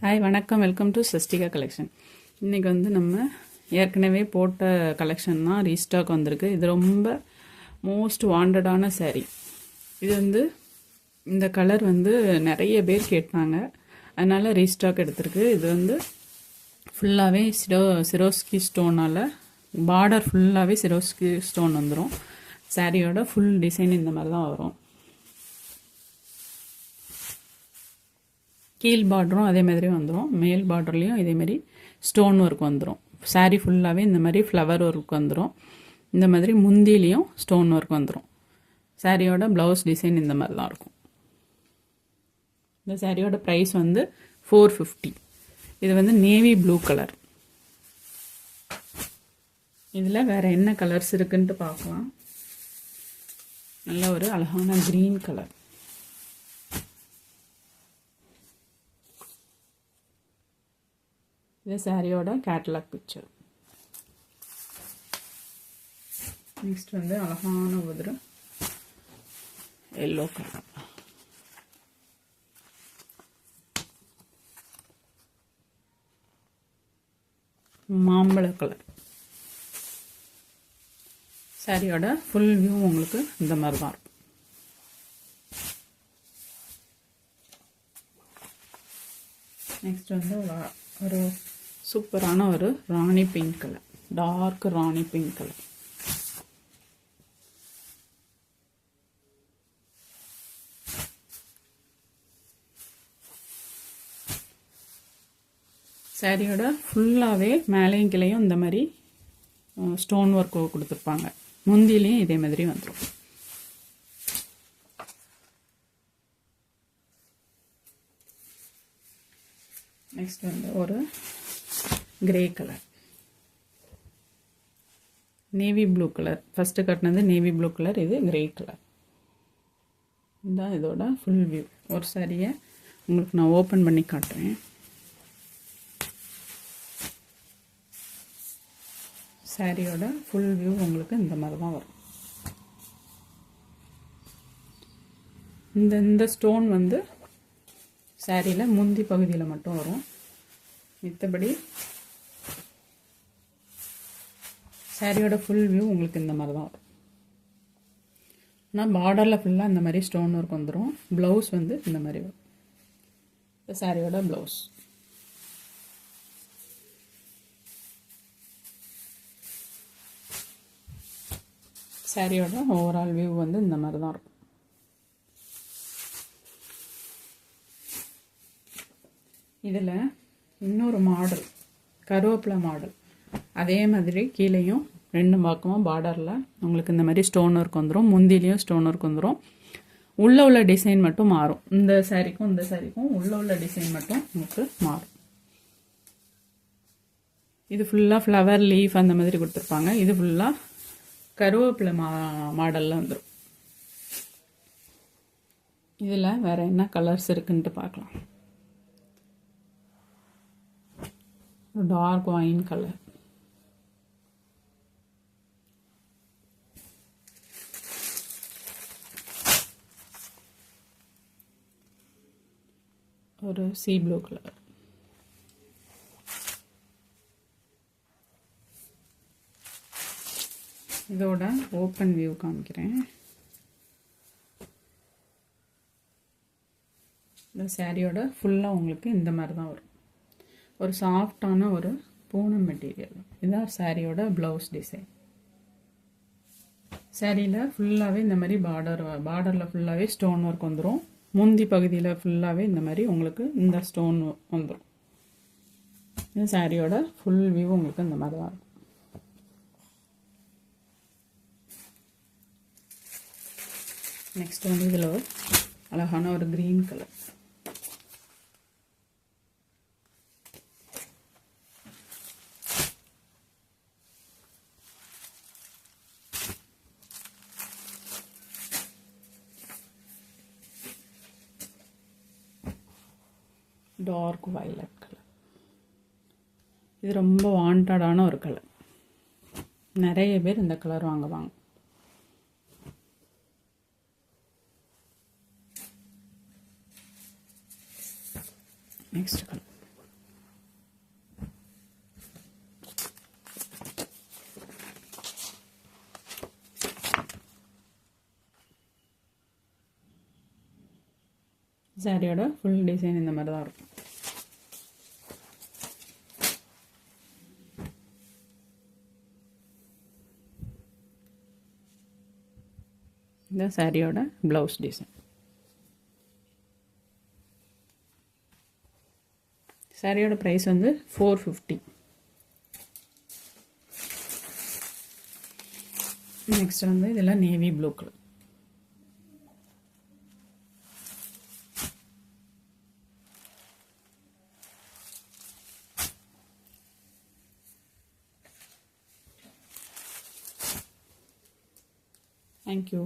Hi வணக்கம், welcome to Sastika collection. இன்றைக்கி வந்து நம்ம ஏற்கனவே போட்ட கலெக்ஷன் தான் ரீஸ்டாக் வந்திருக்கு. இது ரொம்ப மோஸ்ட் வாண்டடான saree. இது வந்து இந்த கலர் வந்து நிறைய பேர் கேட்டாங்க, அதனால் ரீஸ்டாக் எடுத்திருக்கு. இது வந்து ஃபுல்லாகவே சிரோஸ்கி ஸ்டோனால் பார்டர் ஃபுல்லாகவே சிரோஸ்கி ஸ்டோன் வந்துடும். சாரியோட ஃபுல் டிசைன் இந்த மாதிரி தான் வரும். கீழ் பார்டரும் அதே மாதிரி வந்துடும், மேல் பார்டர்லேயும் இதேமாரி ஸ்டோன் ஒர்க் வந்துடும். சாரீ ஃபுல்லாகவே இந்த மாதிரி ஃப்ளவர் ஒர்க் வந்துடும். இந்த மாதிரி முந்திலையும் ஸ்டோன் ஒர்க் வந்துடும். சாரியோட ப்ளவுஸ் டிசைன் இந்த மாதிரி தான் இருக்கும். இந்த சாரியோட ப்ரைஸ் வந்து 450. இது வந்து நேவி ப்ளூ கலர். இதில் வேறு என்ன கலர்ஸ் இருக்குன்ட்டு பார்க்கலாம். நல்ல ஒரு அழகான க்ரீன் கலர். இது சாரியோட கேட்டலாக் பிக்சர். நெக்ஸ்ட் வந்து அழகான ஒரு எல்லோ கலர். மாம்பழ கலர். சாரியோட ஃபுல் வியூ உங்களுக்கு இந்த மாதிரி தான் இருக்கும். நெக்ஸ்ட் வந்து ஒரு சூப்பரான ஒரு ராணி பிங்க் கலர், டார்க் ராணி பிங்க் கலர். சாரியோட ஃபுல்லாகவே மேலேயும் கிளையும் இந்த மாதிரி ஸ்டோன் ஒர்க் கொடுத்துருப்பாங்க. முந்திலையும் இதே மாதிரி வந்துடும். நெக்ஸ்ட் வந்து ஒரு grey colour, navy blue colour. First கட்டினது நேவி ப்ளூ கலர், இது கிரே கலர். இதுதான் இதோட ஃபுல் வியூ. ஒரு சாரியை உங்களுக்கு நான் ஓப்பன் பண்ணி காட்டுறேன். சாரியோட ஃபுல் வியூ உங்களுக்கு இந்த மாதிரி தான் வரும். இந்த ஸ்டோன் வந்து சாரியில் முந்தி பகுதியில் மட்டும் வரும். மித்தபடி சாரியோட ஃபுல் வியூ உங்களுக்கு இந்த மாதிரி தான் வரும். ஆனால் பார்டரில் ஃபுல்லாக இந்த மாதிரி ஸ்டோன் ஒர்க் வந்துடும். ப்ளவுஸ் வந்து இந்த மாதிரி வரும். இந்த சாரியோட ப்ளவுஸ். சாரியோட ஓவரால் வியூ வந்து இந்த மாதிரி தான் இருக்கும். இதில் இன்னொரு மாடல், கருவேப்பிலை மாடல். அதே மாதிரி கீழேயும் ரெண்டு பக்கமும் பார்டரில் உங்களுக்கு இந்த மாதிரி ஸ்டோன் ஒர்க் வந்துடும். முந்திலையும் ஸ்டோன் ஒர்க் வந்துடும். உள்ள டிசைன் மட்டும் மாறும். இந்த சாரிக்கும் இந்த சாரிக்கும் உள்ள டிசைன் மட்டும் உங்களுக்கு மாறும். இது ஃபுல்லாக ஃப்ளவர் லீஃப் அந்த மாதிரி கொடுத்துருப்பாங்க. இது ஃபுல்லாக கருவேப்பிலை மாடலில் வந்துடும். இதில் வேறு என்ன கலர்ஸ் இருக்குன்ட்டு பார்க்கலாம். டார்க் ஒயின் கலர், ஒரு சீ ப்ளூ கலர், இதோட ஓப்பன் வியூ காமிக்கிறேன். இந்த சாரியோட ஃபுல்லாக உங்களுக்கு இந்த மாதிரி தான் வரும். ஒரு சாஃப்டான ஒரு பூனம் மெட்டீரியல். இதுதான் சாரியோட ப்ளவுஸ் டிசைன். சாரியில் ஃபுல்லாகவே இந்த மாதிரி பார்டரில் ஃபுல்லாகவே ஸ்டோன் ஒர்க் வந்துடும். முந்தி பகுதியில் ஃபுல்லாகவே இந்த மாதிரி உங்களுக்கு இந்த ஸ்டோன் வந்துடும். இந்த சாரியோட ஃபுல் வியூ உங்களுக்கு இந்த மாதிரி தான் இருக்கும். நெக்ஸ்ட் வந்து இதில் ஒரு அழகான ஒரு green colour. Dark violet colour. இது ரொம்ப வாண்டடான ஒரு கலர். நிறைய பேர் இந்த கலர் வாங்குவாங்க. நெக்ஸ்ட் கலர் சாரியோட ஃபுல் டிசைன் இந்த மாதிரி தான் இருக்கும். இந்த சாரியோட ப்ளவுஸ் டிசைன். சாரியோட ப்ரைஸ் வந்து 450. நெக்ஸ்ட் வந்து இதெல்லாம் navy blue colour. Thank you.